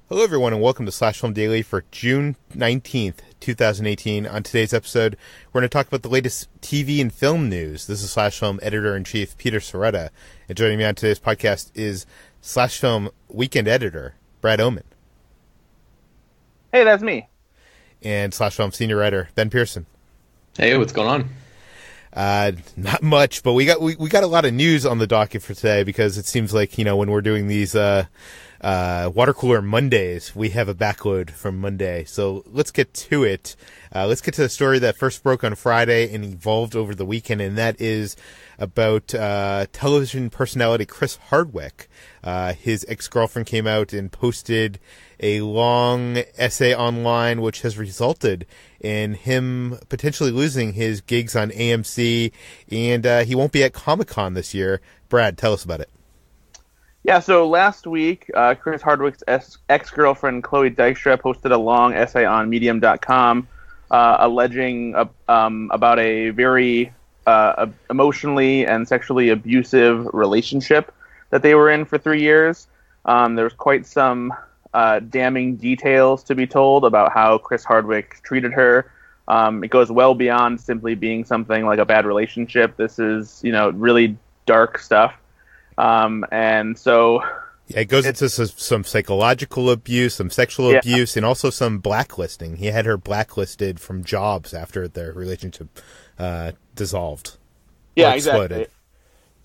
Hello, everyone, and welcome to Slash Film Daily for June 19th, 2018. On today's episode, we're going to talk about the latest TV and film news. This is Slash Film Editor-in-Chief Peter Sciretta, and joining me on today's podcast is Slash Film Weekend Editor Brad Oman. Hey, that's me. And Slash Film Senior Writer Ben Pearson. Hey, what's going on? Not much, but we got a lot of news on the docket for today because it seems like, when we're doing these water cooler Mondays, we have a backload from Monday. So let's get to it. Let's get to the story that first broke on Friday and evolved over the weekend, and that is about television personality Chris Hardwick. His ex-girlfriend came out and posted a long essay online, which has resulted in him potentially losing his gigs on AMC, and he won't be at Comic-Con this year. Brad, tell us about it. Yeah, so last week, Chris Hardwick's ex-girlfriend Chloe Dykstra posted a long essay on Medium.com alleging about a very emotionally and sexually abusive relationship that they were in for 3 years. There was quite some damning details to be told about how Chris Hardwick treated her. It goes well beyond simply being something like a bad relationship. This is, really dark stuff. And so... Yeah, it goes into some psychological abuse, some sexual abuse, and also some blacklisting. He had her blacklisted from jobs after their relationship dissolved. Yeah, exploded. Exactly.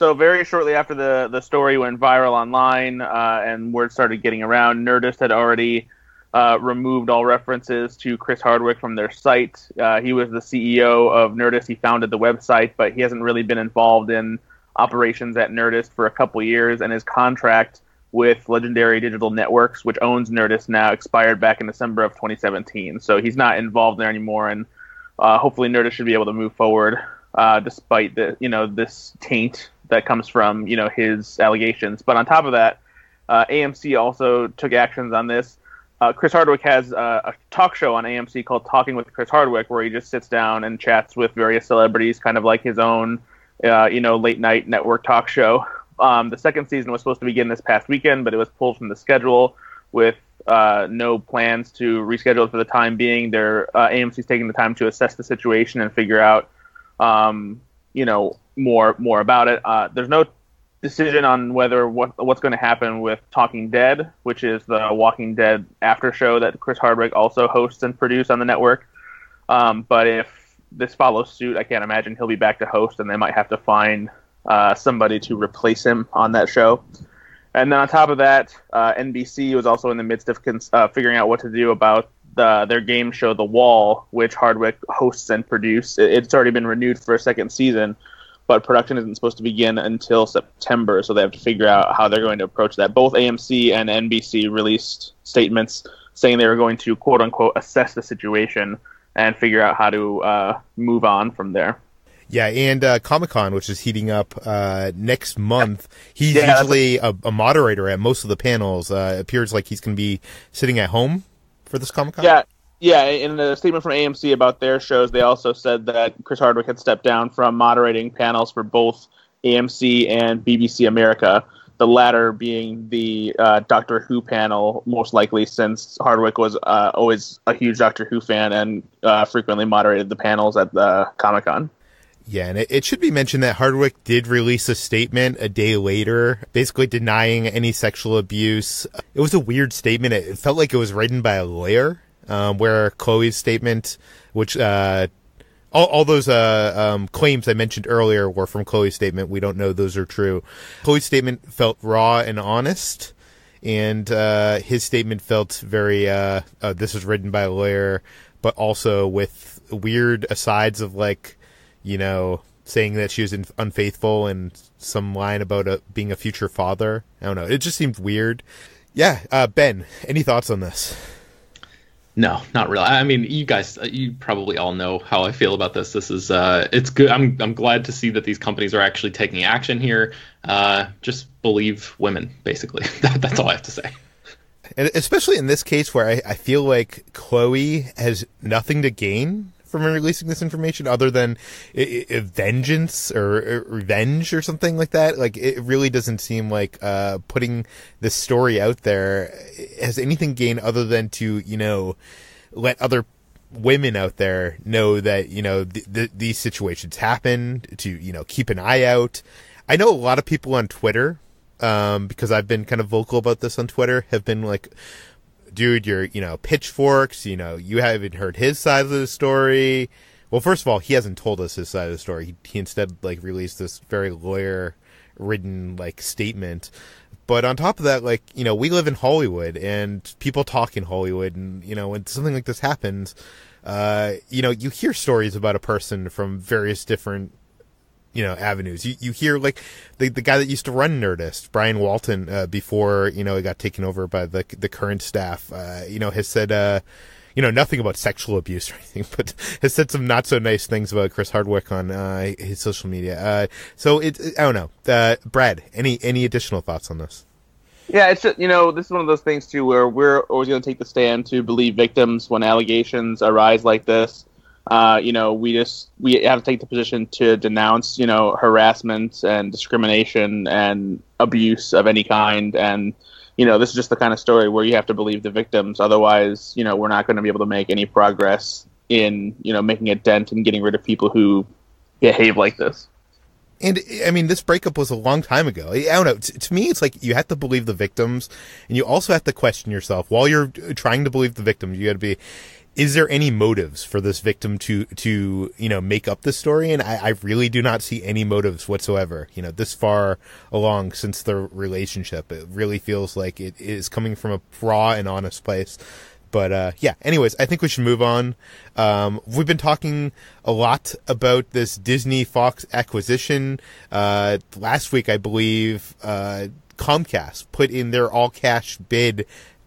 So very shortly after the story went viral online and word started getting around, Nerdist had already removed all references to Chris Hardwick from their site. He was the CEO of Nerdist. He founded the website, but he hasn't really been involved in operations at Nerdist for a couple years, and his contract with Legendary Digital Networks, which owns Nerdist now, expired back in December of 2017. So he's not involved there anymore, and hopefully Nerdist should be able to move forward despite the this taint that comes from his allegations. But on top of that, AMC also took actions on this. Chris Hardwick has a talk show on AMC called Talking with Chris Hardwick, where he just sits down and chats with various celebrities, kind of like his own late night network talk show. The second season was supposed to begin this past weekend, but it was pulled from the schedule with no plans to reschedule it for the time being. AMC's taking the time to assess the situation and figure out more about it. There's no decision on what's going to happen with Talking Dead, which is the Walking Dead after show that Chris Hardwick also hosts and produces on the network. But if this follows suit, I can't imagine he'll be back to host, and they might have to find somebody to replace him on that show. And then on top of that, NBC was also in the midst of figuring out what to do about their game show, The Wall, which Hardwick hosts and produces. It's already been renewed for a second season, but production isn't supposed to begin until September, so they have to figure out how they're going to approach that. Both AMC and NBC released statements saying they were going to, quote-unquote, assess the situation and figure out how to move on from there. Yeah, and Comic-Con, which is heating up next month, he's usually a moderator at most of the panels. It appears like he's going to be sitting at home for this Comic-Con. Yeah. In a statement from AMC about their shows, they also said that Chris Hardwick had stepped down from moderating panels for both AMC and BBC America, the latter being the Doctor Who panel, most likely since Hardwick was always a huge Doctor Who fan and frequently moderated the panels at the Comic-Con. Yeah, and it should be mentioned that Hardwick did release a statement a day later, basically denying any sexual abuse. It was a weird statement. It felt like it was written by a lawyer, where Chloe's statement, which all those claims I mentioned earlier were from Chloe's statement. We don't know those are true. Chloe's statement felt raw and honest, and his statement felt very, this was written by a lawyer, but also with weird asides of saying that she was unfaithful and some line about being a future father. I don't know. It just seemed weird. Yeah. Ben, any thoughts on this? No, not really. I mean, you guys, you probably all know how I feel about this. This is, it's good. I'm glad to see that these companies are actually taking action here. Just believe women, basically. That's all I have to say. And especially in this case where I feel like Chloe has nothing to gain from releasing this information other than vengeance or revenge or something like that. Like, it really doesn't seem like putting this story out there has anything gained other than to, let other women out there know that, these situations happen, to, keep an eye out. I know a lot of people on Twitter, because I've been kind of vocal about this on Twitter, have been like, dude, you're, pitchforks, you haven't heard his side of the story. Well, first of all, he hasn't told us his side of the story. He instead, released this very lawyer-ridden, statement. But on top of that, we live in Hollywood, and people talk in Hollywood, and, when something like this happens, you hear stories about a person from various different avenues. You hear, the guy that used to run Nerdist, Brian Walton, before, he got taken over by the current staff, has said, nothing about sexual abuse or anything, but has said some not so nice things about Chris Hardwick on, his social media. So I don't know. Brad, any additional thoughts on this? Yeah, it's just, this is one of those things too, where we're always going to take the stand to believe victims when allegations arise like this. We have to take the position to denounce, harassment and discrimination and abuse of any kind. And, this is just the kind of story where you have to believe the victims. Otherwise, we're not going to be able to make any progress in, making a dent and getting rid of people who behave like this. And, I mean, this breakup was a long time ago. I don't know. To me, it's like you have to believe the victims, and you also have to question yourself. While you're trying to believe the victims, you got to be, is there any motives for this victim to make up this story? And I really do not see any motives whatsoever, this far along since the relationship. It really feels like it is coming from a raw and honest place. But, anyways, I think we should move on. We've been talking a lot about this Disney Fox acquisition. Last week, I believe, Comcast put in their all-cash bid,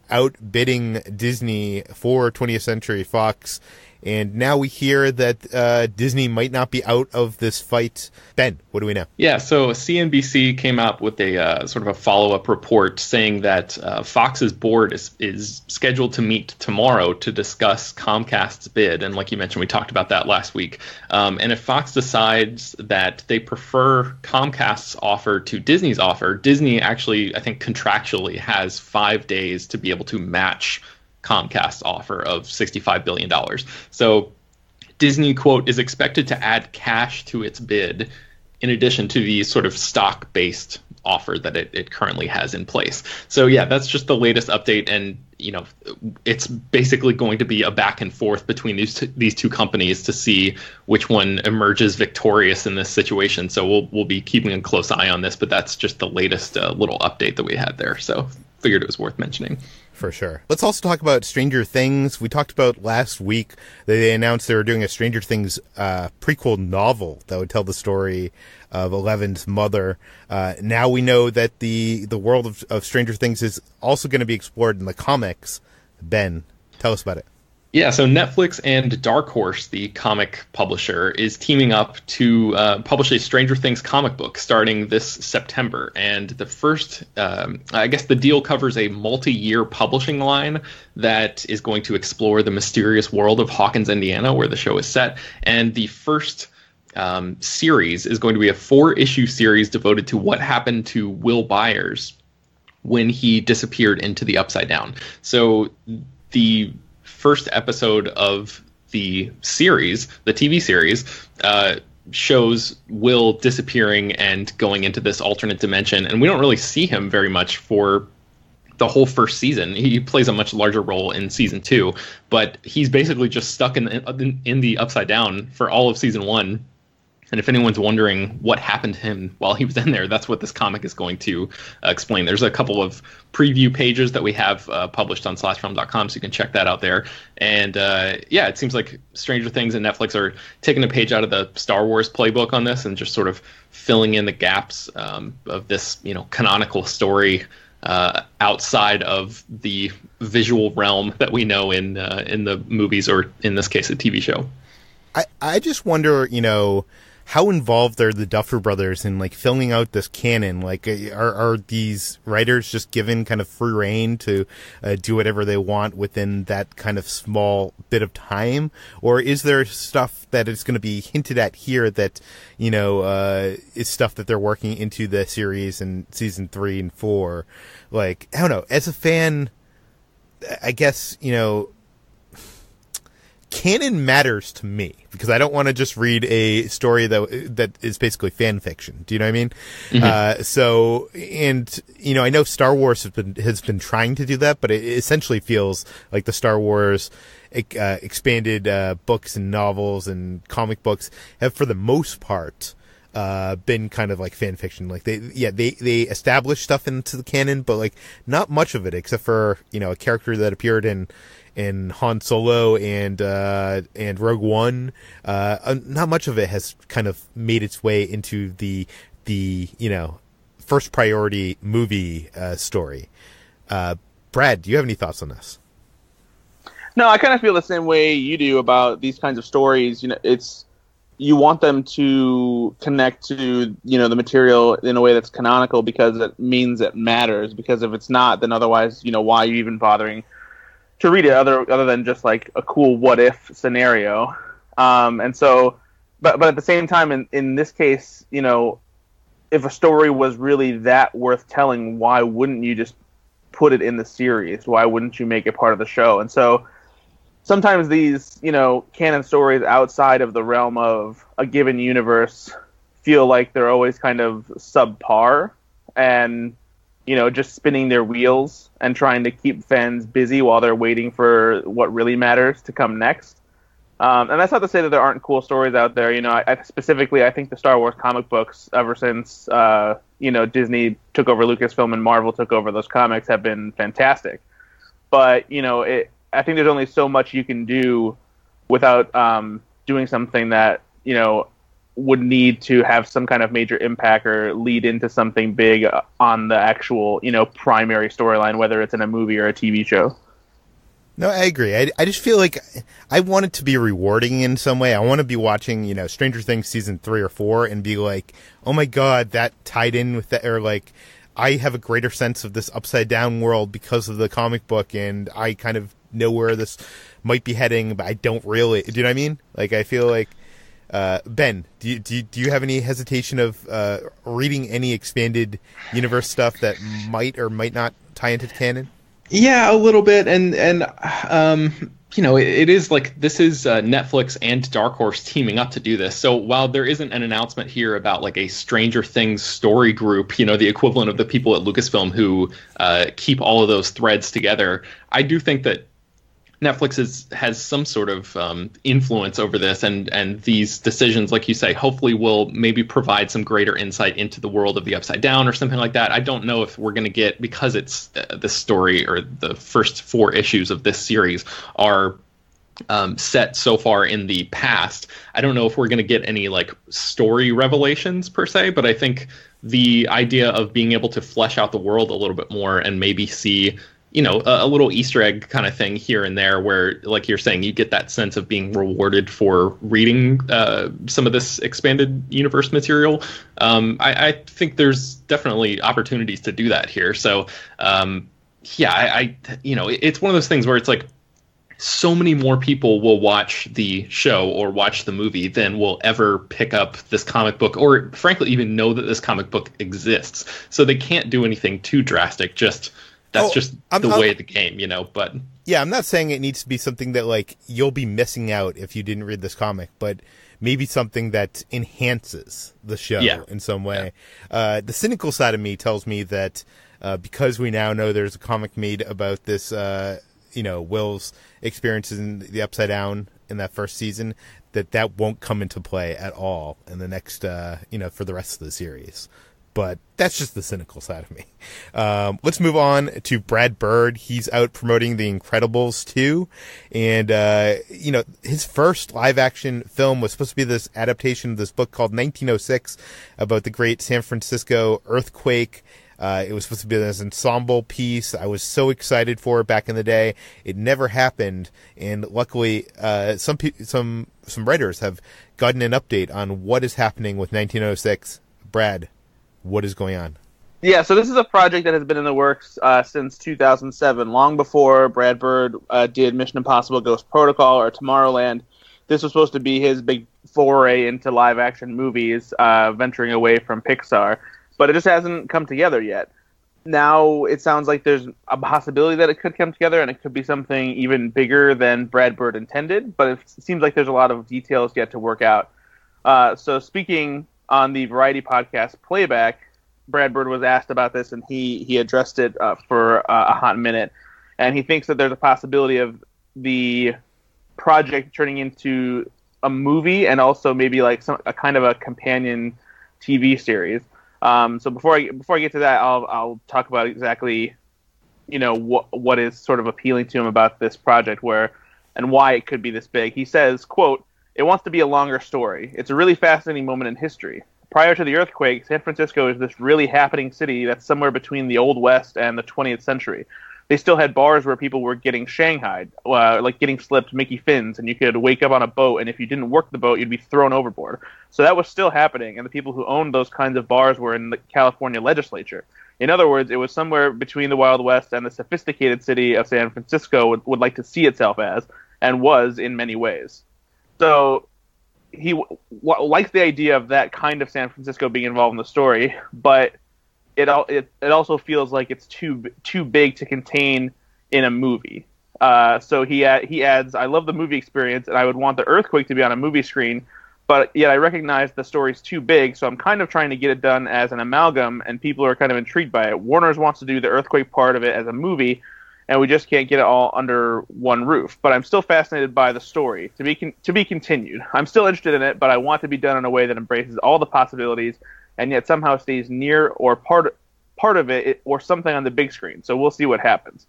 outbidding Disney for 20th Century Fox. And now we hear that Disney might not be out of this fight. Ben, what do we know? Yeah, so CNBC came up with a sort of a follow-up report saying that Fox's board is scheduled to meet tomorrow to discuss Comcast's bid. And like you mentioned, we talked about that last week. And if Fox decides that they prefer Comcast's offer to Disney's offer, Disney actually, I think, contractually has 5 days to be able to match Comcast's offer of $65 billion. So Disney, quote, is expected to add cash to its bid in addition to the sort of stock-based offer that it currently has in place. So yeah, that's just the latest update. And, it's basically going to be a back and forth between these two companies to see which one emerges victorious in this situation. So we'll be keeping a close eye on this, but that's just the latest little update that we had there. So figured it was worth mentioning. For sure. Let's also talk about Stranger Things. We talked about last week that they announced they were doing a Stranger Things prequel novel that would tell the story of Eleven's mother. Now we know that the world of Stranger Things is also going to be explored in the comics. Ben, tell us about it. Yeah, so Netflix and Dark Horse, the comic publisher, is teaming up to publish a Stranger Things comic book starting this September. And the first, I guess the deal covers a multi-year publishing line that is going to explore the mysterious world of Hawkins, Indiana, where the show is set. And the first series is going to be a 4-issue series devoted to what happened to Will Byers when he disappeared into the Upside Down. So the first episode of the series, the TV series, shows Will disappearing and going into this alternate dimension, and we don't really see him very much for the whole first season. He plays a much larger role in season 2, but he's basically just stuck in the Upside Down for all of season 1. And if anyone's wondering what happened to him while he was in there, that's what this comic is going to explain. There's a couple of preview pages that we have published on slashfilm.com, so you can check that out there. And it seems like Stranger Things and Netflix are taking a page out of the Star Wars playbook on this and just sort of filling in the gaps of this, canonical story outside of the visual realm that we know in the movies, or in this case, a TV show. I just wonder, how involved are the Duffer Brothers in like filling out this canon? Like, are these writers just given kind of free reign to do whatever they want within that kind of small bit of time, or is there stuff that is going to be hinted at here that is stuff that they're working into the series in season 3 and 4? Like, I don't know. As a fan, I guess canon matters to me because I don't want to just read a story that is basically fan fiction. Do you know what I mean? Mm-hmm. I know Star Wars has been trying to do that, but it essentially feels like the Star Wars expanded books and novels and comic books have, for the most part, been kind of like fan fiction. Like they establish stuff into the canon, but like not much of it except for a character that appeared in Han Solo and Rogue One. Not much of it has kind of made its way into the first priority movie story. Brad, do you have any thoughts on this? No, I kind of feel the same way you do about these kinds of stories. You want them to connect to the material in a way that's canonical because it means it matters. Because if it's not, then otherwise, why are you even bothering to read it other than just like a cool what if scenario? And so, but at the same time, in this case, if a story was really that worth telling, why wouldn't you just put it in the series? Why wouldn't you make it part of the show? And so sometimes these, canon stories outside of the realm of a given universe feel like they're always kind of subpar and, just spinning their wheels and trying to keep fans busy while they're waiting for what really matters to come next. And that's not to say that there aren't cool stories out there. I think the Star Wars comic books, ever since, Disney took over Lucasfilm and Marvel took over those comics, have been fantastic. But, I think there's only so much you can do without doing something that, would need to have some kind of major impact or lead into something big on the actual, primary storyline, whether it's in a movie or a TV show. No, I agree. I just feel like I want it to be rewarding in some way. I want to be watching, Stranger Things season 3 or 4 and be like, oh my God, that tied in with that, or like, I have a greater sense of this upside down world because of the comic book and I kind of know where this might be heading, but I don't really. Do you know what I mean? Like, I feel like, Ben, do you have any hesitation of reading any expanded universe stuff that might or might not tie into canon? Yeah, a little bit, and it is like this is Netflix and Dark Horse teaming up to do this. So while there isn't an announcement here about like a Stranger Things story group, the equivalent of the people at Lucasfilm who keep all of those threads together, I do think that Netflix has some sort of influence over this, and these decisions, like you say, hopefully will maybe provide some greater insight into the world of the Upside Down or something like that. I don't know if we're going to get, because it's the story or the first 4 issues of this series are set so far in the past. I don't know if we're going to get any like story revelations per se, but I think the idea of being able to flesh out the world a little bit more and maybe see a little Easter egg kind of thing here and there where, like you're saying, you get that sense of being rewarded for reading some of this expanded universe material. I think there's definitely opportunities to do that here. So, it's one of those things where it's like so many more people will watch the show or watch the movie than will ever pick up this comic book or, frankly, even know that this comic book exists. So they can't do anything too drastic. That's the way of the game, but... Yeah, I'm not saying it needs to be something that, like, you'll be missing out if you didn't read this comic, but maybe something that enhances the show in some way. Yeah. The cynical side of me tells me that because we now know there's a comic made about this, Will's experiences in the Upside Down in that first season, that won't come into play at all in the next, for the rest of the series. But that's just the cynical side of me. Let's move on to Brad Bird. He's out promoting The Incredibles 2. And, his first live-action film was supposed to be this adaptation of this book called 1906 about the great San Francisco earthquake. It was supposed to be this ensemble piece. I was so excited for it back in the day. It never happened, and luckily, some writers have gotten an update on what is happening with 1906. Brad, what is going on? Yeah, so this is a project that has been in the works since 2007, long before Brad Bird did Mission Impossible Ghost Protocol or Tomorrowland. This was supposed to be his big foray into live-action movies, venturing away from Pixar, but it just hasn't come together yet. Now it sounds like there's a possibility that it could come together, and it could be something even bigger than Brad Bird intended, but it seems like there's a lot of details yet to work out. So speaking on the Variety podcast Playback, Brad Bird was asked about this, and he addressed it for a hot minute. And he thinks that there's a possibility of the project turning into a movie and also maybe like a kind of a companion TV series. So before I get to that, I'll talk about exactly, what is sort of appealing to him about this project and why it could be this big. He says, quote, "It wants to be a longer story. It's a really fascinating moment in history. Prior to the earthquake, San Francisco is this really happening city that's somewhere between the Old West and the 20th century. They still had bars where people were getting shanghaied, like getting slipped Mickey Fins, and you could wake up on a boat, and if you didn't work the boat, you'd be thrown overboard. So that was still happening, and the people who owned those kinds of bars were in the California legislature. In other words, it was somewhere between the Wild West and the sophisticated city of San Francisco would like to see itself as, and was in many ways." So he likes the idea of that kind of San Francisco being involved in the story, but it also feels like it's too big to contain in a movie. So he adds, "I love the movie experience, and I would want the earthquake to be on a movie screen, but yet I recognize the story's too big, so I'm kind of trying to get it done as an amalgam, and people are kind of intrigued by it. Warner's wants to do the earthquake part of it as a movie, and we just can't get it all under one roof. But I'm still fascinated by the story. To be continued. I'm still interested in it, but I want to be done in a way that embraces all the possibilities, and yet somehow stays near or part of it or something on the big screen. So we'll see what happens."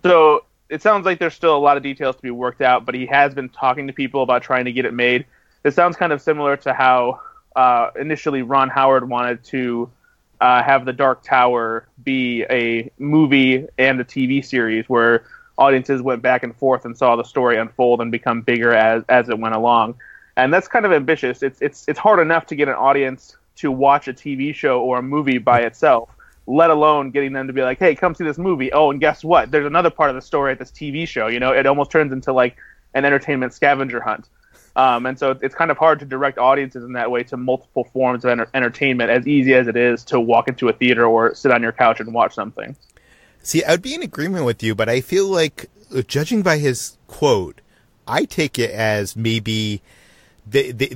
So it sounds like there's still a lot of details to be worked out, but he has been talking to people about trying to get it made. It sounds kind of similar to how initially Ron Howard wanted to have The Dark Tower be a movie and a TV series where audiences went back and forth and saw the story unfold and become bigger as it went along. And that's kind of ambitious. It's hard enough to get an audience to watch a TV show or a movie by itself, let alone getting them to be like, "Hey, come see this movie. Oh, and guess what? There's another part of the story at this TV show." It almost turns into like an entertainment scavenger hunt. And so it's kind of hard to direct audiences in that way to multiple forms of entertainment, as easy as it is to walk into a theater or sit on your couch and watch something. See, I'd be in agreement with you, but I feel like, judging by his quote, I take it as maybe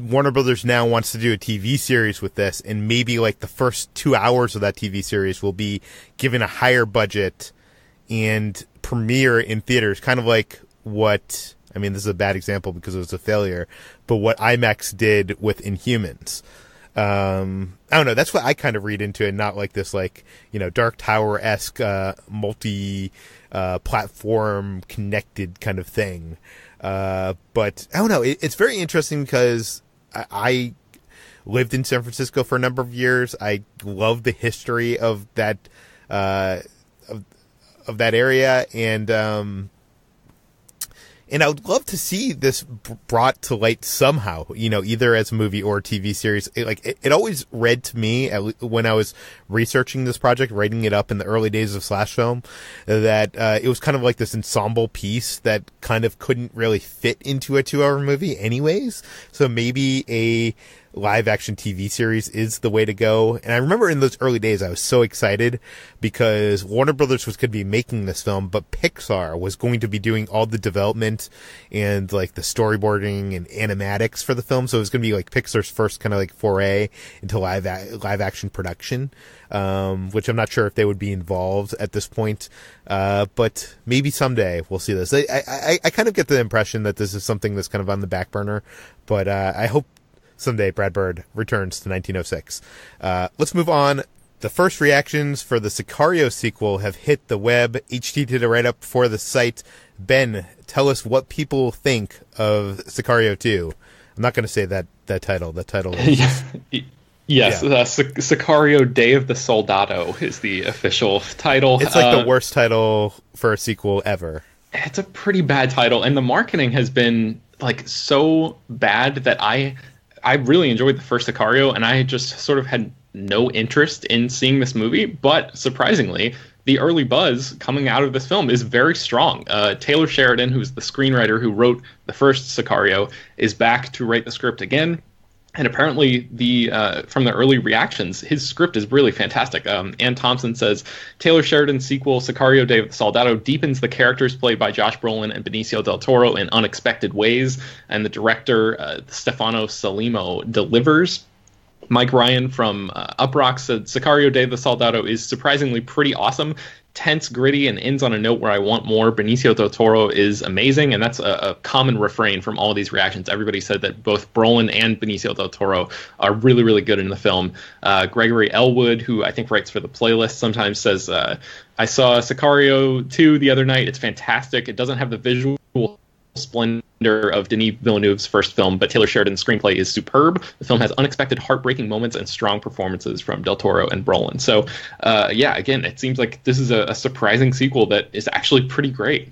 Warner Brothers now wants to do a TV series with this, and maybe like the first 2 hours of that TV series will be given a higher budget and premiere in theaters, kind of like what... I mean, this is a bad example because it was a failure, but what IMAX did with Inhumans. I don't know. That's what I kind of read into it, not like this, Dark Tower-esque, multi-platform connected kind of thing. But I don't know. It's very interesting because I lived in San Francisco for a number of years. I love the history of that, of that area. And I would love to see this brought to light somehow, either as a movie or a TV series. It always read to me when I was researching this project, writing it up in the early days of Slash Film, that it was kind of like this ensemble piece that kind of couldn't really fit into a 2-hour movie anyways. So maybe a live-action TV series is the way to go. And I remember in those early days, I was so excited because Warner Brothers was going to be making this film, but Pixar was going to be doing all the development and like the storyboarding and animatics for the film. So it was going to be like Pixar's first kind of like foray into live-action production, which I'm not sure if they would be involved at this point. But maybe someday we'll see this. I kind of get the impression that this is something that's kind of on the back burner, but I hope someday Brad Bird returns to 1906. Let's move on. The first reactions for the Sicario sequel have hit the web. HT did a write-up for the site. Ben, tell us what people think of Sicario 2. I'm not going to say that title. That title is... Yes, Sicario Day of the Soldado is the official title. It's like the worst title for a sequel ever. It's a pretty bad title, and the marketing has been like so bad that I really enjoyed the first Sicario, and I just sort of had no interest in seeing this movie. But surprisingly, the early buzz coming out of this film is very strong. Taylor Sheridan, who's the screenwriter who wrote the first Sicario, is back to write the script again. And apparently, from the early reactions, his script is really fantastic. Ann Thompson says, Taylor Sheridan's sequel, Sicario Day of the Soldado, deepens the characters played by Josh Brolin and Benicio del Toro in unexpected ways. And the director, Stefano Salimo, delivers. Mike Ryan from Uprock said, Sicario Day of the Soldado is surprisingly pretty awesome. Tense, gritty, and ends on a note where I want more. Benicio del Toro is amazing, and that's a common refrain from all these reactions. Everybody said that both Brolin and Benicio del Toro are really, really good in the film. Gregory Elwood, who I think writes for the playlist, sometimes says, I saw Sicario 2 the other night. It's fantastic. It doesn't have the visual splendor of Denis Villeneuve's first film, but Taylor Sheridan's screenplay is superb. The film has unexpected, heartbreaking moments and strong performances from Del Toro and Brolin. So, again, it seems like this is a surprising sequel that is actually pretty great.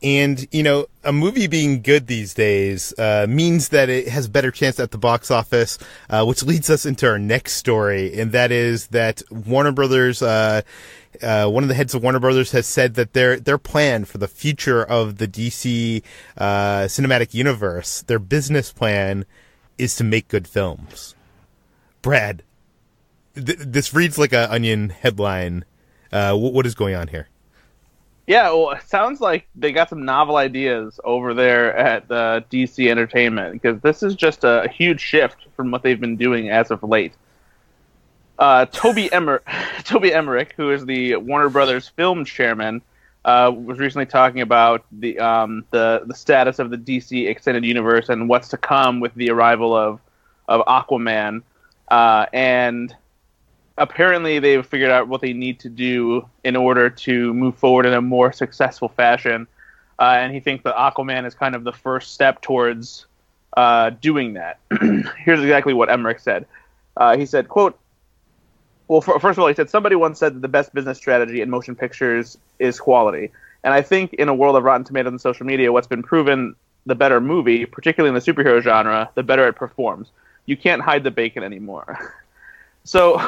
And, a movie being good these days means that it has a better chance at the box office, which leads us into our next story, and that is that Warner Brothers... one of the heads of Warner Brothers has said that their plan for the future of the DC cinematic universe, their business plan, is to make good films. Brad, this reads like an Onion headline. What is going on here? Yeah, well, it sounds like they got some novel ideas over there at DC Entertainment, because this is just a huge shift from what they've been doing as of late. Toby Emmerich, who is the Warner Brothers film chairman, was recently talking about the status of the DC extended universe and what's to come with the arrival of Aquaman, and apparently they've figured out what they need to do in order to move forward in a more successful fashion, and he thinks that Aquaman is kind of the first step towards doing that. Here's exactly what Emmerich said. He said, quote, well, first of all, he said, somebody once said that the best business strategy in motion pictures is quality. And I think in a world of Rotten Tomatoes and social media, what's been proven the better movie, particularly in the superhero genre, the better it performs. You can't hide the bacon anymore. So...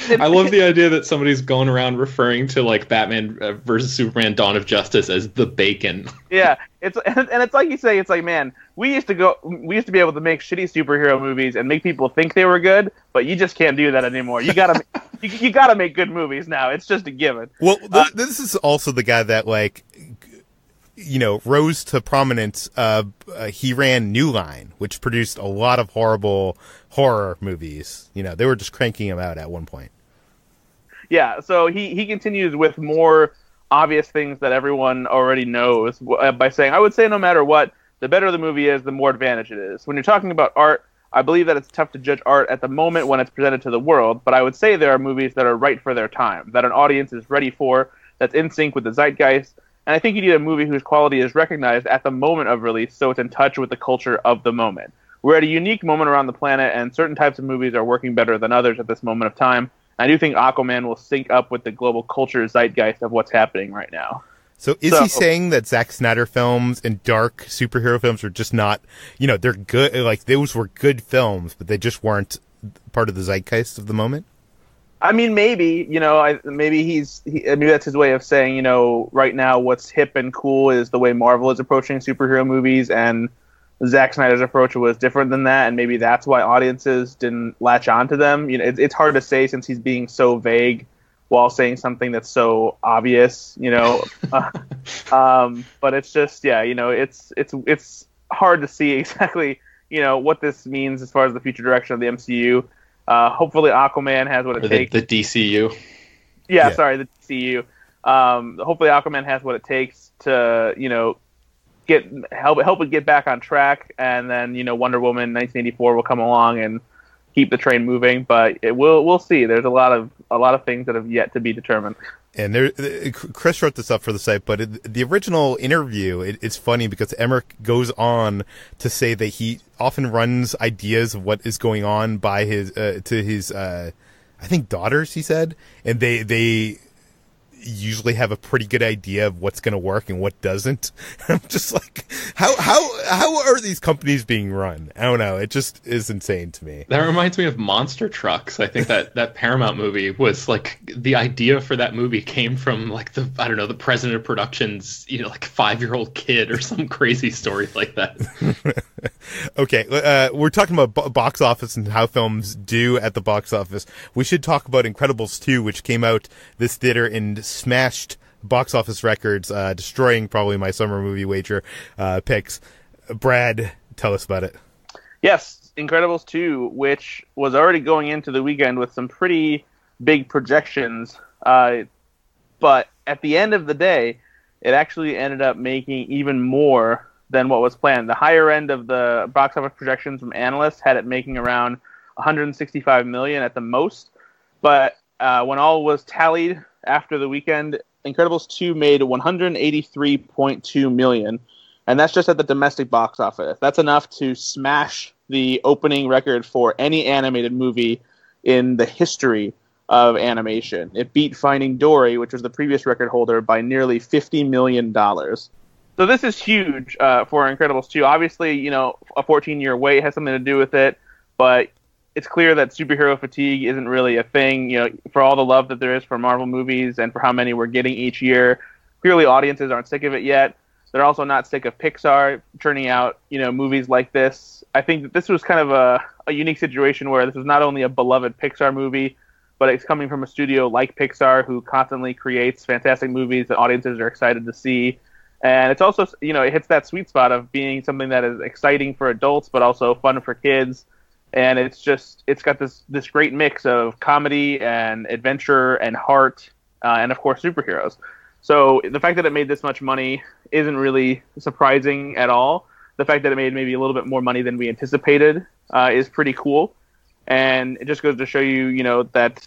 I love the idea that somebody's going around referring to like Batman versus Superman: Dawn of Justice as the bacon. Yeah, it's like you say, it's like, man, we used to be able to make shitty superhero movies and make people think they were good, but you just can't do that anymore. You gotta you gotta make good movies now. It's just a given. Well, this is also the guy that rose to prominence. He ran New Line, which produced a lot of horrible horror movies. They were just cranking him out at one point. Yeah, so he continues with more obvious things that everyone already knows by saying, I would say no matter what, the better the movie is, the more advantage it is. When you're talking about art, I believe that it's tough to judge art at the moment when it's presented to the world, but I would say there are movies that are right for their time, that an audience is ready for, that's in sync with the zeitgeist, and I think you need a movie whose quality is recognized at the moment of release so it's in touch with the culture of the moment. We're at a unique moment around the planet, and certain types of movies are working better than others at this moment of time. I do think Aquaman will sync up with the global culture zeitgeist of what's happening right now. So is he saying that Zack Snyder films and dark superhero films are just not, they're good, like those were good films, but they just weren't part of the zeitgeist of the moment? I mean, maybe, maybe maybe that's his way of saying, right now what's hip and cool is the way Marvel is approaching superhero movies, and Zack Snyder's approach was different than that, and maybe that's why audiences didn't latch on to them. It's hard to say since he's being so vague while saying something that's so obvious, but it's just, it's hard to see exactly, what this means as far as the future direction of the MCU. Hopefully Aquaman has what it takes. The DCU. Yeah, sorry, the DCU. Hopefully Aquaman has what it takes to, help it get back on track, and then Wonder Woman 1984 will come along and keep the train moving. But we'll see. There's a lot of things that have yet to be determined. And Chris wrote this up for the site, but the original interview, it's funny because Emmerich goes on to say that he often runs ideas of what is going on by to his, I think, daughters, he said, and they usually have a pretty good idea of what's going to work and what doesn't. I'm just like, how are these companies being run? I don't know. It just is insane to me. That reminds me of Monster Trucks. I think that Paramount movie was like, the idea for that movie came from like the president of productions, like 5-year-old kid or some crazy story like that. Okay. We're talking about box office and how films do at the box office. We should talk about Incredibles 2, which came out this theater and smashed box office records, destroying probably my summer movie wager picks. Brad, tell us about it. Yes, Incredibles 2, which was already going into the weekend with some pretty big projections, but at the end of the day, it actually ended up making even more than what was planned. The higher end of the box office projections from analysts had it making around $165 million at the most, but when all was tallied after the weekend, Incredibles 2 made $183.2 million, and that's just at the domestic box office. That's enough to smash the opening record for any animated movie in the history of animation. It beat Finding Dory, which was the previous record holder, by nearly $50 million. So this is huge for Incredibles 2. Obviously, a 14-year wait has something to do with it, but it's clear that superhero fatigue isn't really a thing. For all the love that there is for Marvel movies and for how many we're getting each year, clearly audiences aren't sick of it yet. They're also not sick of Pixar churning out, movies like this. I think that this was kind of a unique situation where this was not only a beloved Pixar movie, but it's coming from a studio like Pixar who constantly creates fantastic movies that audiences are excited to see. And it's also, it hits that sweet spot of being something that is exciting for adults, but also fun for kids. And it's got this great mix of comedy and adventure and heart, and of course superheroes. So the fact that it made this much money isn't really surprising at all. The fact that it made maybe a little bit more money than we anticipated is pretty cool. And it just goes to show you, that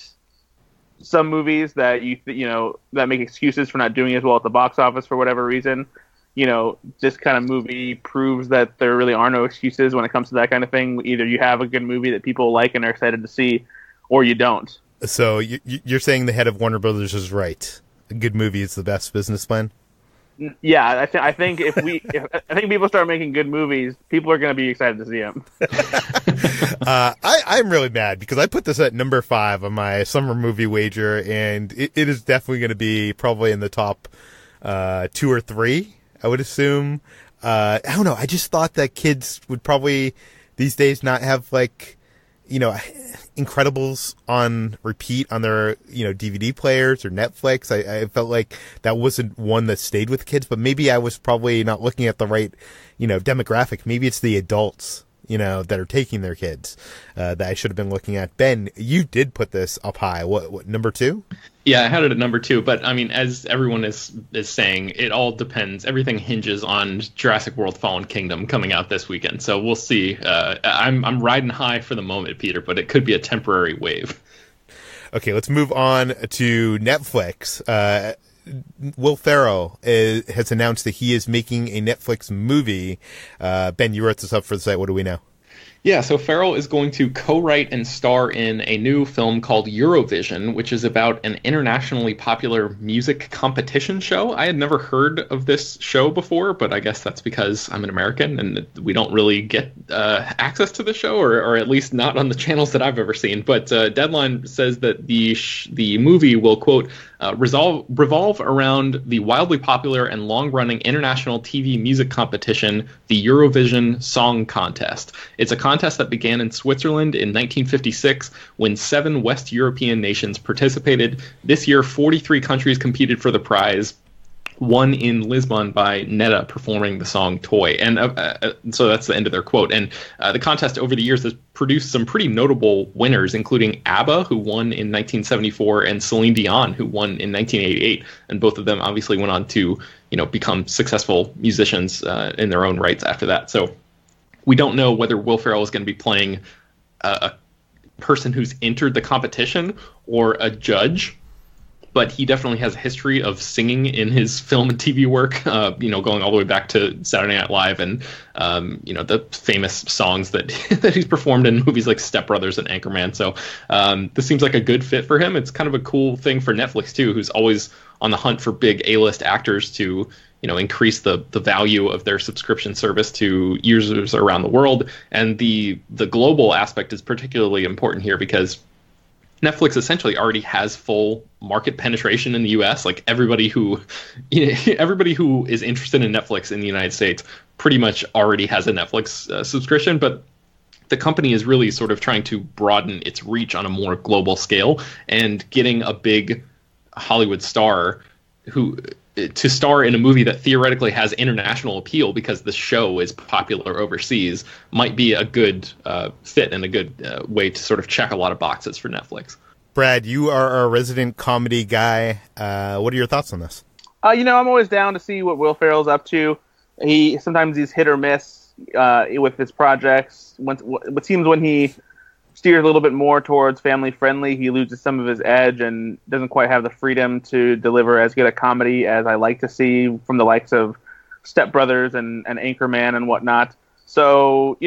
some movies that that make excuses for not doing as well at the box office for whatever reason, this kind of movie proves that there really are no excuses when it comes to that kind of thing. Either you have a good movie that people like and are excited to see, or you don't. So you're saying the head of Warner Brothers is right. A good movie is the best business plan? Yeah, I think if people start making good movies, people are going to be excited to see them. I'm really mad because I put this at number 5 on my summer movie wager, and it is definitely going to be probably in the top 2 or 3. I would assume. I don't know. I just thought that kids would probably these days not have Incredibles on repeat on their, DVD players or Netflix. I felt like that wasn't one that stayed with kids, but maybe I was probably not looking at the right, demographic. Maybe it's the adults, that are taking their kids, that I should have been looking at. Ben, you did put this up high. What number 2? Yeah, I had it at number 2, but I mean, as everyone is saying, it all depends. Everything hinges on Jurassic World: Fallen Kingdom coming out this weekend. So we'll see. I'm riding high for the moment, Peter, but it could be a temporary wave. Okay, let's move on to Netflix. Will Ferrell has announced that he is making a Netflix movie. Ben, you wrote this up for the site. What do we know? Yeah, so Ferrell is going to co-write and star in a new film called Eurovision, which is about an internationally popular music competition show. I had never heard of this show before, but I guess that's because I'm an American and we don't really get access to the show, or at least not on the channels that I've ever seen. But Deadline says that the movie will, quote, revolve around the wildly popular and long-running international TV music competition, the Eurovision Song Contest. It's a contest that began in Switzerland in 1956 when 7 West European nations participated. This year, 43 countries competed for the prize, one in Lisbon by Netta performing the song Toy. And so that's the end of their quote. And the contest over the years has produced some pretty notable winners, including ABBA, who won in 1974, and Celine Dion, who won in 1988. And both of them obviously went on to, become successful musicians in their own rights after that. So we don't know whether Will Ferrell is going to be playing a person who's entered the competition or a judge. but he definitely has a history of singing in his film and TV work, going all the way back to Saturday Night Live and, the famous songs that that he's performed in movies like Step Brothers and Anchorman. So this seems like a good fit for him. It's kind of a cool thing for Netflix, too, who's always on the hunt for big A-list actors to, increase the value of their subscription service to users around the world. And the global aspect is particularly important here because Netflix essentially already has full market penetration in the U.S. Like everybody who is interested in Netflix in the United States pretty much already has a Netflix subscription. But the company is really sort of trying to broaden its reach on a more global scale, and getting a big Hollywood star to star in a movie that theoretically has international appeal because the show is popular overseas might be a good fit and a good way to sort of check a lot of boxes for Netflix. Brad, you are our resident comedy guy. What are your thoughts on this? I'm always down to see what Will Ferrell's up to. Sometimes he's hit or miss with his projects. It seems when he steers a little bit more towards family friendly, he loses some of his edge and doesn't quite have the freedom to deliver as good a comedy as I like to see from the likes of Step Brothers and Anchorman and whatnot. So,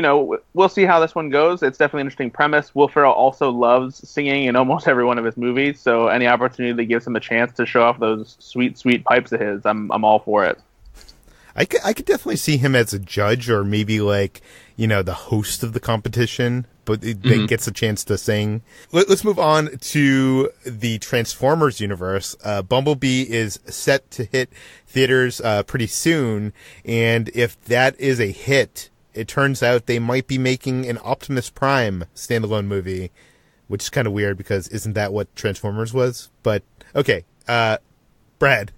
we'll see how this one goes. It's definitely an interesting premise. Will Ferrell also loves singing in almost every one of his movies, so any opportunity that gives him a chance to show off those sweet, sweet pipes of his, I'm all for it. I could definitely see him as a judge, or maybe the host of the competition, but that gets a chance to sing. Let's move on to the Transformers universe. Bumblebee is set to hit theaters pretty soon, and if that is a hit, it turns out they might be making an Optimus Prime standalone movie, which is kind of weird because isn't that what Transformers was? But okay, Brad,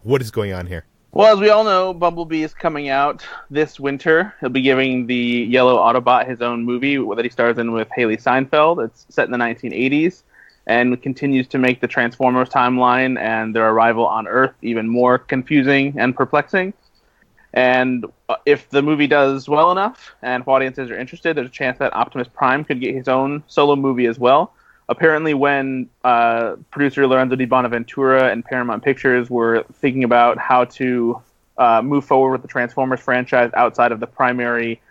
what is going on here? Well, as we all know, Bumblebee is coming out this winter. He'll be giving the yellow Autobot his own movie that he stars in with Haley Steinfeld. It's set in the 1980s and continues to make the Transformers timeline and their arrival on Earth even more confusing and perplexing. And if the movie does well enough and if audiences are interested, there's a chance that Optimus Prime could get his own solo movie as well. Apparently, when producer Lorenzo Di Bonaventura and Paramount Pictures were thinking about how to move forward with the Transformers franchise outside of the primary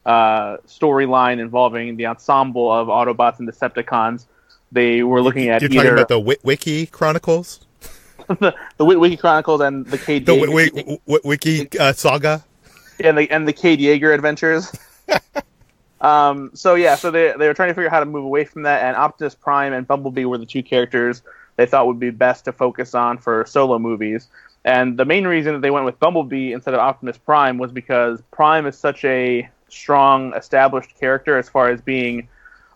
storyline involving the ensemble of Autobots and Decepticons, they were looking at talking about the Wiki Chronicles? the Wiki Chronicles and the Cade Yeager. Wiki Saga? And the Cade Yeager adventures. So they were trying to figure out how to move away from that, and Optimus Prime and Bumblebee were the two characters they thought would be best to focus on for solo movies. And the main reason that they went with Bumblebee instead of Optimus Prime was because Prime is such a strong, established character as far as being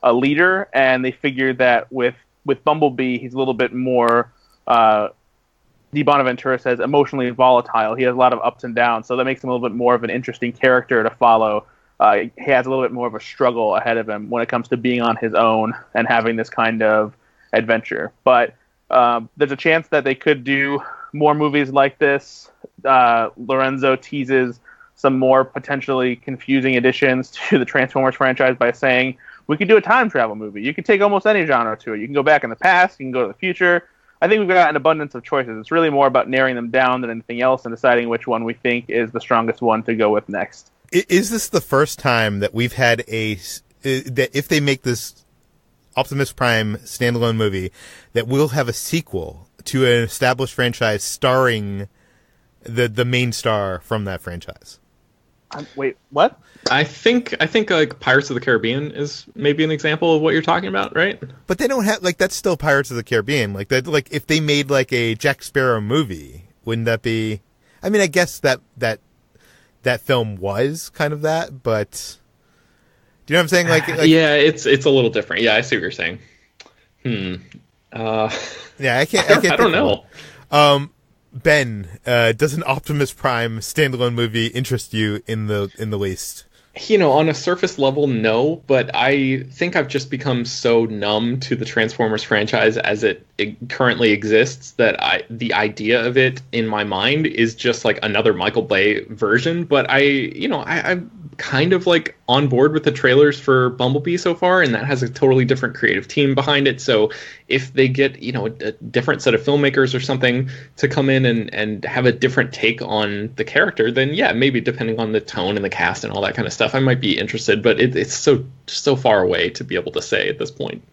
a leader, and they figured that with Bumblebee, he's a little bit more, Di Bonaventura says, emotionally volatile. He has a lot of ups and downs, so that makes him a little bit more of an interesting character to follow. He has a little bit more of a struggle ahead of him when it comes to being on his own and having this kind of adventure. But there's a chance that they could do more movies like this. Lorenzo teases some more potentially confusing additions to the Transformers franchise by saying, we could do a time travel movie. You could take almost any genre to it. You can go back in the past. You can go to the future. I think we've got an abundance of choices. It's really more about narrowing them down than anything else and deciding which one we think is the strongest one to go with next. Is this the first time that we've had that if they make this Optimus Prime standalone movie, that we'll have a sequel to an established franchise starring the main star from that franchise? Wait, what? I think like Pirates of the Caribbean is maybe an example of what you're talking about, right? But they don't have that's still Pirates of the Caribbean. If they made a Jack Sparrow movie, wouldn't that be? I mean, I guess that film was kind of that, but do you know what I'm saying? Yeah, it's a little different. Yeah, I see what you're saying. Yeah, I can't. I don't know. Ben, does an Optimus Prime standalone movie interest you in the least? On a surface level, no, but I think I've just become so numb to the Transformers franchise as it currently exists that the idea of it in my mind is just like another Michael Bay version. But I kind of like on board with the trailers for Bumblebee so far, and that has a totally different creative team behind it. So if they get, you know, a different set of filmmakers or something to come in and have a different take on the character, then yeah, maybe depending on the tone and the cast and all that kind of stuff, I might be interested. But it's so far away to be able to say at this point.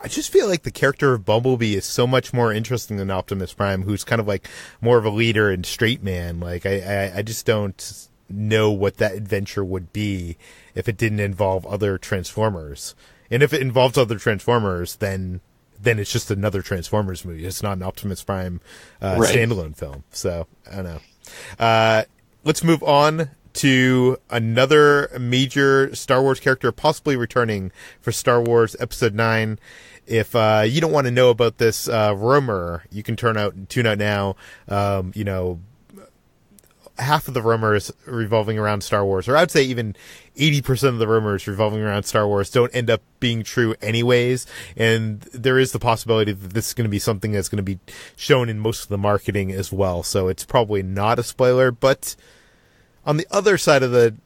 I just feel like the character of Bumblebee is so much more interesting than Optimus Prime, who's kind of like more of a leader and straight man. Like I just don't know what that adventure would be if it didn't involve other Transformers. And if it involves other Transformers, then it's just another Transformers movie. It's not an Optimus Prime standalone film. So I don't know. Let's move on to another major Star Wars character possibly returning for Star Wars Episode 9. If you don't want to know about this rumor, you can tune out now. You know, half of the rumors revolving around Star Wars, or I'd say even 80% of the rumors revolving around Star Wars don't end up being true anyways. And there is the possibility that this is going to be something that's going to be shown in most of the marketing as well. So it's probably not a spoiler, but on the other side of the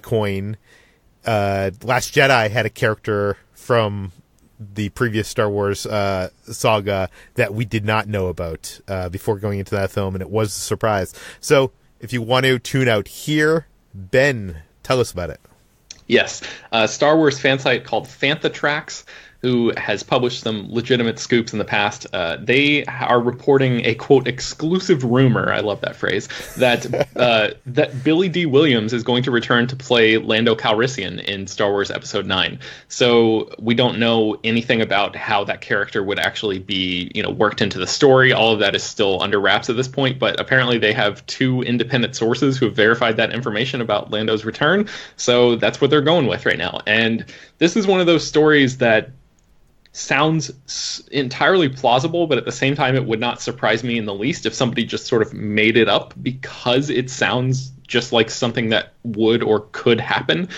coin, Last Jedi had a character from the previous Star Wars saga that we did not know about before going into that film, and it was a surprise. So if you want to tune out here, Ben, tell us about it. Yes, a Star Wars fan site called Fantha Tracks, who has published some legitimate scoops in the past. They are reporting a, quote, exclusive rumor, I love that phrase, that that Billy D. Williams is going to return to play Lando Calrissian in Star Wars Episode 9. So we don't know anything about how that character would actually be, you know, worked into the story. All of that is still under wraps at this point, but apparently they have two independent sources who have verified that information about Lando's return. So that's what they're going with right now. And this is one of those stories that sounds entirely plausible, but at the same time, it would not surprise me in the least if somebody just sort of made it up, because it sounds just like something that would or could happen.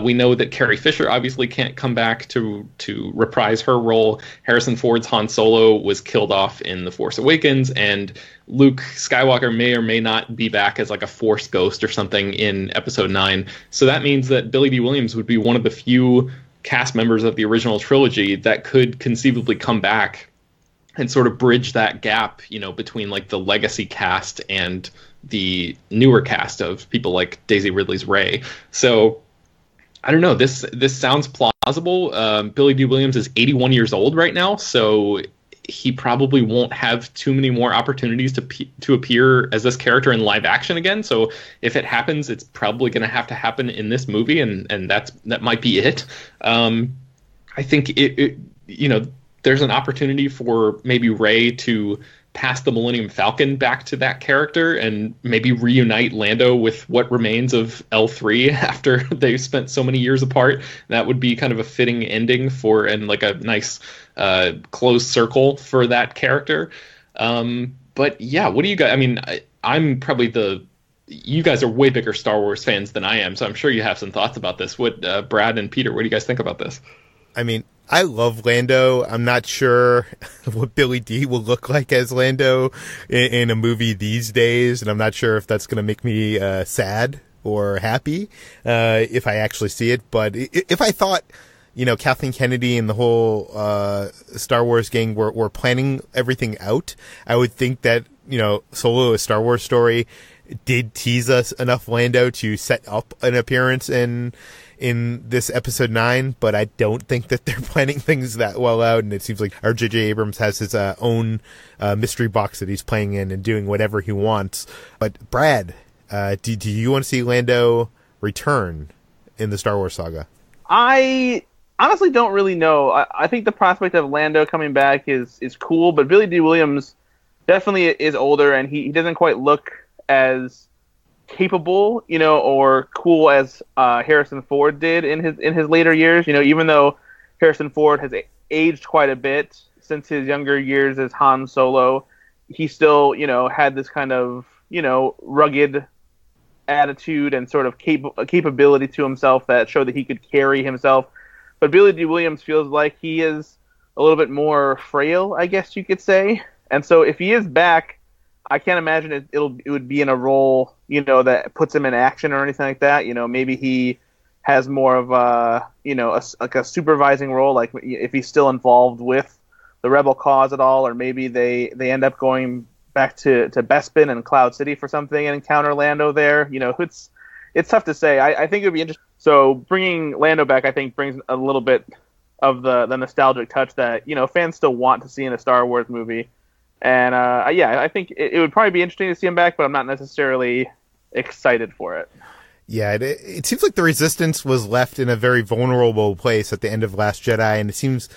We know that Carrie Fisher obviously can't come back to reprise her role. Harrison Ford's Han Solo was killed off in The Force Awakens, and Luke Skywalker may or may not be back as like a Force ghost or something in Episode 9. So that means that Billy D. Williams would be one of the few cast members of the original trilogy that could conceivably come back and sort of bridge that gap, you know, between like the legacy cast and the newer cast of people like Daisy Ridley's Rey. So I don't know, this sounds plausible. Billy D. Williams is 81 years old right now, so he probably won't have too many more opportunities to appear as this character in live action again. So if it happens, it's probably going to happen in this movie, and that might be it. I think it you know, there's an opportunity for maybe Rey to pass the Millennium Falcon back to that character and maybe reunite Lando with what remains of L3 after they've spent so many years apart. That would be kind of a fitting ending for, and like a nice closed circle for that character. But yeah, what do you guys, I mean, I'm probably you guys are way bigger Star Wars fans than I am, so I'm sure you have some thoughts about this. What, Brad and Peter, what do you guys think about this? I mean, I love Lando. I'm not sure what Billy D will look like as Lando in a movie these days, and I'm not sure if that's going to make me sad or happy if I actually see it. But if I thought, you know, Kathleen Kennedy and the whole Star Wars gang were planning everything out, I would think that, you know, Solo, a Star Wars story, did tease us enough Lando to set up an appearance in this Episode 9, but I don't think that they're planning things that well out, and it seems like our J.J. Abrams has his own mystery box that he's playing in and doing whatever he wants. But Brad, do you want to see Lando return in the Star Wars saga? I honestly don't really know. I think the prospect of Lando coming back is cool, but Billy D. Williams definitely is older, and he doesn't quite look as capable, you know, or cool as Harrison Ford did in his later years. You know, even though Harrison Ford has aged quite a bit since his younger years as Han Solo, he still, you know, had this kind of, you know, rugged attitude and sort of capability to himself that showed that he could carry himself. But Billy D. Williams feels like he is a little bit more frail, I guess you could say. And so if he is back, I can't imagine it would be in a role, that puts him in action or anything like that. Maybe he has more of a, like a supervising role, like if he's still involved with the rebel cause at all, or maybe they end up going back to Bespin and Cloud City for something and encounter Lando there. It's tough to say. I think it would be interesting. So bringing Lando back, I think, brings a little bit of the nostalgic touch that, fans still want to see in a Star Wars movie. And, I think it would probably be interesting to see him back, but I'm not necessarily excited for it. Yeah, it seems like the Resistance was left in a very vulnerable place at the end of Last Jedi, and it seems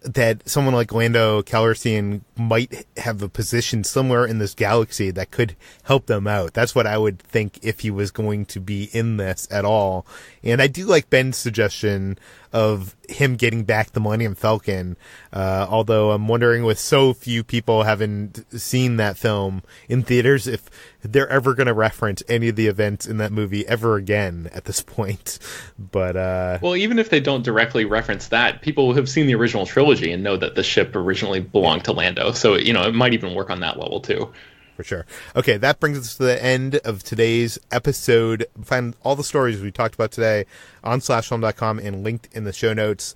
that someone like Lando Calrissian might have a position somewhere in this galaxy that could help them out. That's what I would think if he was going to be in this at all. And I do like Ben's suggestion of him getting back the Millennium Falcon, although I'm wondering, with so few people having seen that film in theaters, if they're ever going to reference any of the events in that movie ever again at this point. But well, even if they don't directly reference that, people have seen the original trilogy and know that the ship originally belonged to Lando, so it might even work on that level too. For sure. Okay, that brings us to the end of today's episode. Find all the stories we talked about today on slashfilm.com and linked in the show notes.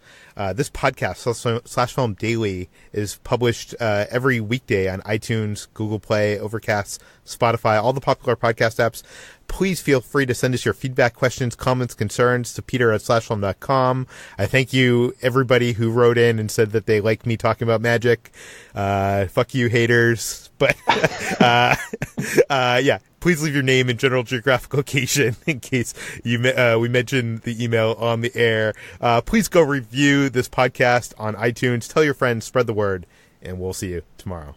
This podcast, Slash Film Daily, is published every weekday on iTunes, Google Play, Overcast, Spotify, all the popular podcast apps. Please feel free to send us your feedback, questions, comments, concerns to peter@slashfilm.com. I thank you, everybody who wrote in and said that they like me talking about magic. Fuck you, haters. But, please leave your name and general geographic location in case we mention the email on the air. Please go review this podcast on iTunes. Tell your friends, spread the word, and we'll see you tomorrow.